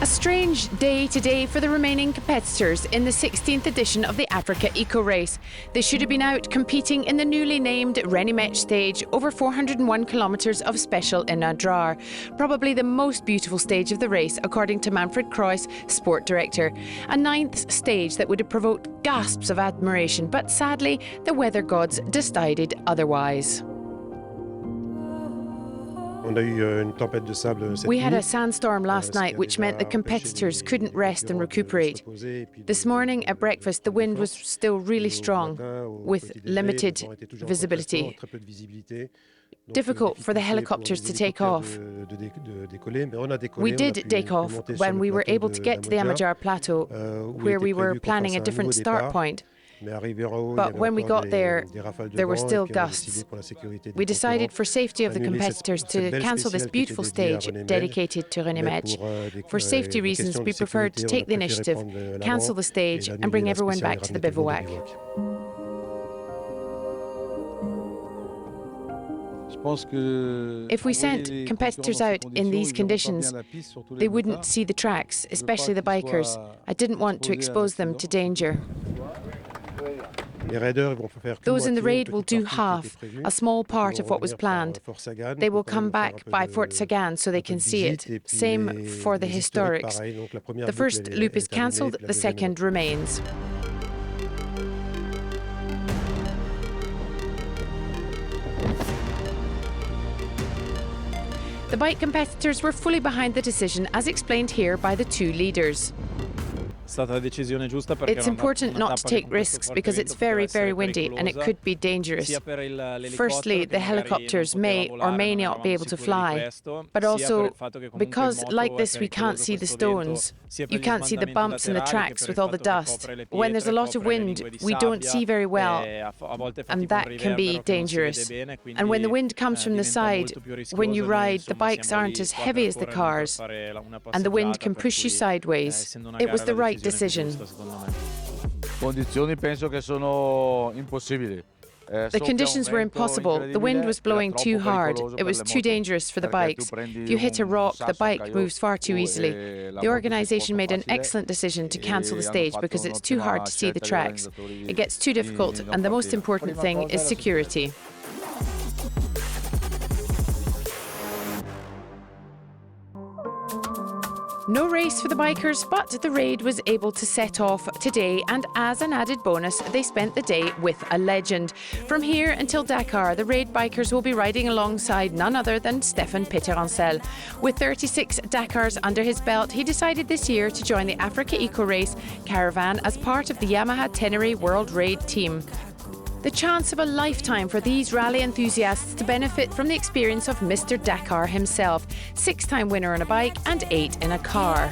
A strange day today for the remaining competitors in the 16th edition of the Africa Eco Race. They should have been out competing in the newly named reviennent stage, over 401 kilometres of special in Entraide. Probably the most beautiful stage of the race, according to Manfred Kreuss, sport director. A ninth stage that would have provoked gasps of admiration, but sadly, the weather gods decided otherwise. We had a sandstorm last night, which meant the competitors couldn't rest and recuperate. This morning at breakfast, the wind was still really strong, with limited visibility. Difficult for the helicopters to take off. We did take off when we were able to get to the Amidjar Plateau, where we were planning a different start point. But when we got there, there were still gusts. We decided for safety of the competitors to cancel this beautiful stage dedicated to reviennent. For safety reasons, we preferred to take the initiative, cancel the stage and bring everyone back to the bivouac. If we sent competitors out in these conditions, they wouldn't see the tracks, especially the bikers. I didn't want to expose them to danger. Those in the raid will do half, a small part of what was planned. They will come back by Fort Sagan so they can see it. Same for the historics. The first loop is cancelled, the second remains. The bike competitors were fully behind the decision, as explained here by the two leaders. It's important not to take risks because it's very, very windy and it could be dangerous. Firstly, the helicopters may or may not be able to fly, but also because like this we can't see the stones. You can't see the bumps in the tracks with all the dust. When there's a lot of wind, we don't see very well, and that can be dangerous. And when the wind comes from the side, when you ride, the bikes aren't as heavy as the cars, and the wind can push you sideways. It was the right decision. The conditions were impossible. The wind was blowing too hard. It was too dangerous for the bikes. If you hit a rock, the bike moves far too easily. The organisation made an excellent decision to cancel the stage because it's too hard to see the tracks. It gets too difficult, and the most important thing is security. No race for the bikers, but the raid was able to set off today, and as an added bonus, they spent the day with a legend. From here until Dakar, the raid bikers will be riding alongside none other than Stéphane Petterancel. With 36 Dakars under his belt, he decided this year to join the Africa Eco Race caravan as part of the Yamaha Tenere World Raid team. The chance of a lifetime for these rally enthusiasts to benefit from the experience of Mr. Dakar himself, 6-time winner on a bike and 8 in a car.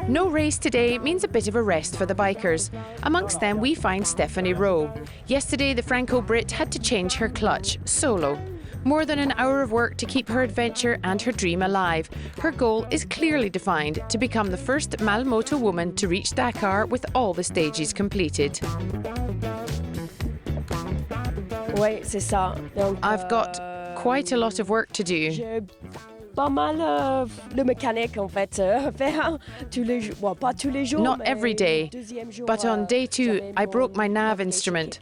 No race today means a bit of a rest for the bikers. Amongst them we find Stephanie Rowe. Yesterday the Franco-Brit had to change her clutch, solo. More than an hour of work to keep her adventure and her dream alive. Her goal is clearly defined, to become the first Malmoto woman to reach Dakar with all the stages completed. I've got quite a lot of work to do. Not every day, but on day 2 I broke my nav instrument.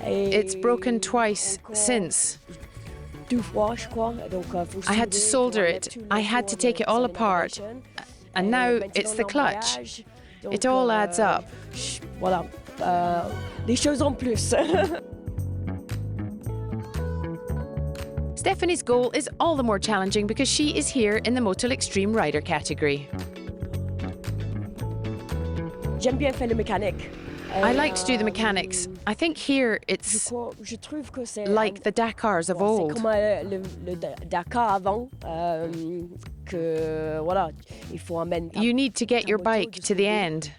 It's broken twice since. I had to solder it, I had to take it all apart, and now it's the clutch. It all adds up. Des choses en plus. Stephanie's goal is all the more challenging because she is here in the Motul Extreme Rider category. J'aime bien faire le mécanique. I like to do the mechanics. I think here it's like the Dakars of old. C'est comme le Dakar avant, que voilà, il faut amener. You need to get your bike to the end.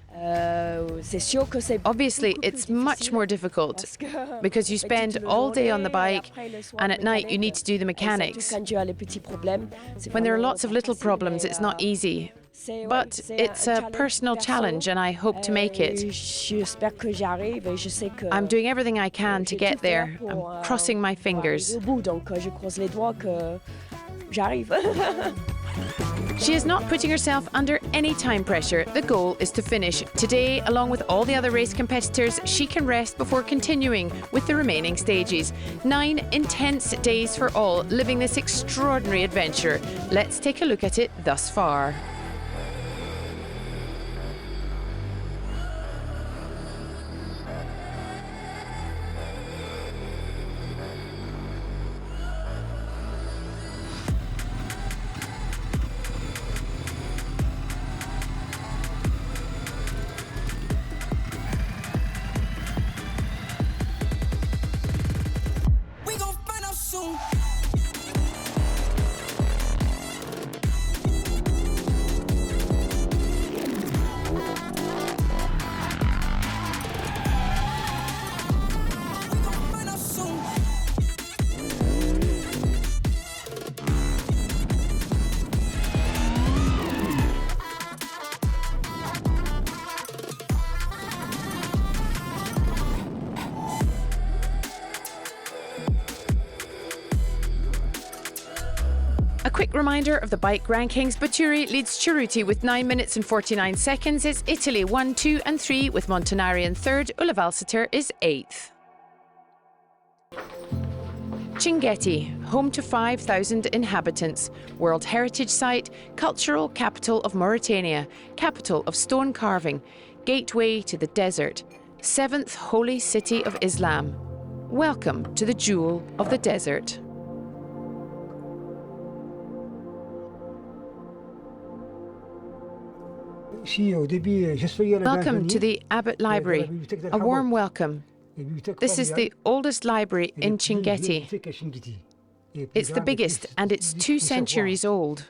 C'est sûr que c'est Obviously, beaucoup plus it's much difficile more difficult parce que, because you ben, tu spend te all day on journée the bike, et après le soir, and at night you mécanique. need to do the Et mechanics. surtout quand tu as les petits problèmes, c'est When there are vraiment lots of pas little facile, problems, mais, it's not easy. c'est, ouais, But c'est it's un a challenge personal perso. challenge, and I hope to make it. J'espère que j'arrive et je sais que I'm doing everything I can je to vais get tout faire there. pour, I'm crossing my pour arriver fingers. au bout, donc je croise les doigts que j'arrive. She is not putting herself under any time pressure. The goal is to finish. Today, along with all the other race competitors, she can rest before continuing with the remaining stages. 9 intense days for all, living this extraordinary adventure. Let's take a look at it thus far. A quick reminder of the bike rankings. Baturi leads Ceruti with 9 minutes and 49 seconds. It's Italy 1, 2 and 3 with Montanari in third. Ullavalseter is 8th. Chinguetti, home to 5,000 inhabitants, World Heritage Site, cultural capital of Mauritania, capital of stone carving, gateway to the desert, 7th holy city of Islam. Welcome to the jewel of the desert. Welcome to the Abbot Library. A warm welcome. This is the oldest library in Chinguetti. It's the biggest and it's 2 centuries old.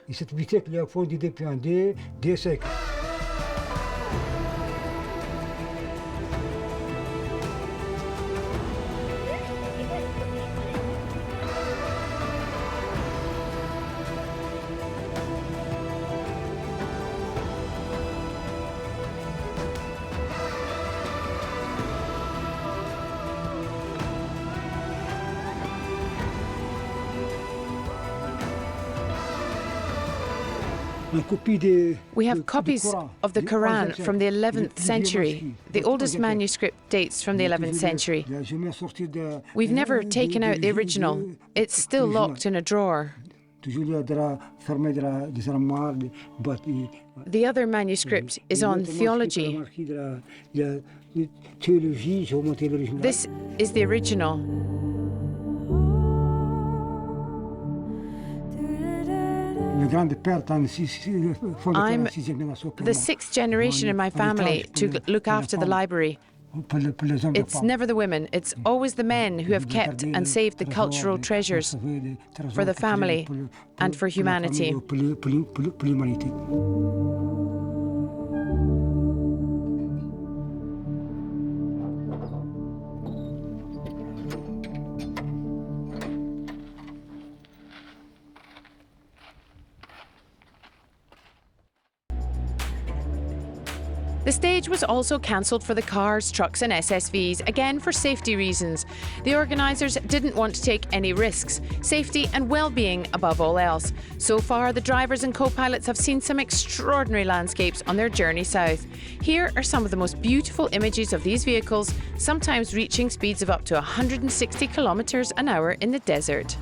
We have copies of the Quran from the 11th century. The oldest manuscript dates from the 11th century. We've never taken out the original. It's still locked in a drawer. The other manuscript is on theology. This is the original. I'm the 6th generation in my family to look after the library. It's never the women, it's always the men who have kept and saved the cultural treasures for the family and for humanity. The stage was also cancelled for the cars, trucks and SSVs, again for safety reasons. The organisers didn't want to take any risks. Safety and well-being above all else. So far, the drivers and co-pilots have seen some extraordinary landscapes on their journey south. Here are some of the most beautiful images of these vehicles, sometimes reaching speeds of up to 160 kilometres an hour in the desert.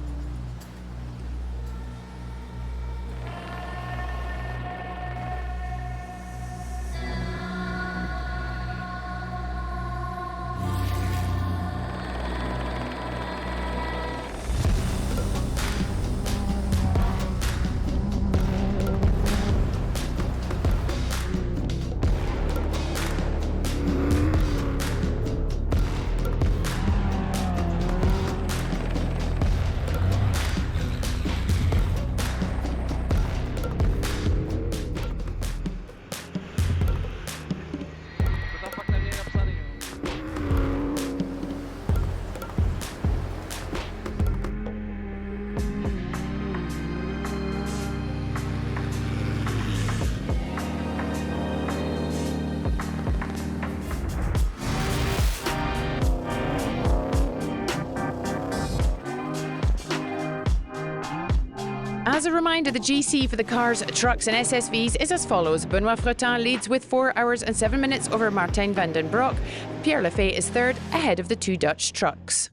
As a reminder, the GC for the cars, trucks and SSVs is as follows. Benoît Fretin leads with 4 hours and 7 minutes over Martijn van den Broek. Pierre Lefay is third, ahead of the 2 Dutch trucks.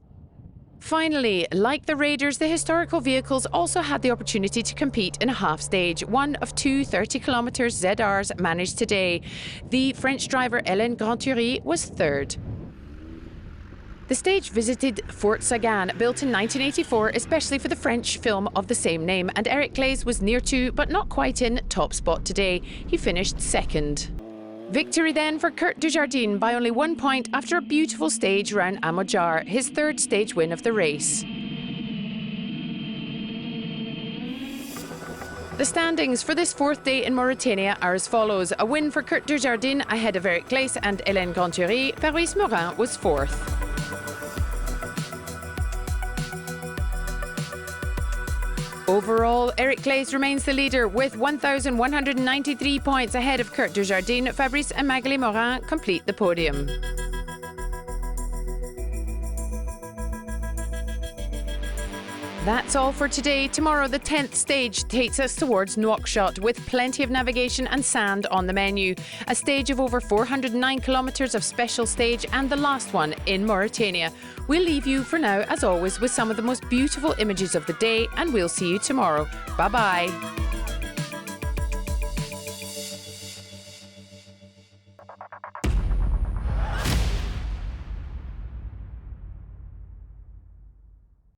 Finally, like the Raiders, the historical vehicles also had the opportunity to compete in a half stage. One of 2 30km ZRs managed today. The French driver Hélène Grand-Thury was third. The stage visited Fort Sagan, built in 1984, especially for the French film of the same name, and Eric Claes was near to, but not quite in, top spot today. He finished second. Victory then for Kurt Dujardin by only 1 point after a beautiful stage round Amojar, his third stage win of the race. The standings for this 4th day in Mauritania are as follows. A win for Kurt Dujardin ahead of Eric Claes and Hélène Grand-Thury. Fabrice Morin was 4th. Overall, Eric Claes remains the leader with 1,193 points ahead of Kurt Dujardin. Fabrice and Magali Morin complete the podium. That's all for today. Tomorrow, the 10th stage takes us towards Nouakchott with plenty of navigation and sand on the menu. A stage of over 409 kilometres of special stage and the last one in Mauritania. We'll leave you for now, as always, with some of the most beautiful images of the day, and we'll see you tomorrow. Bye-bye.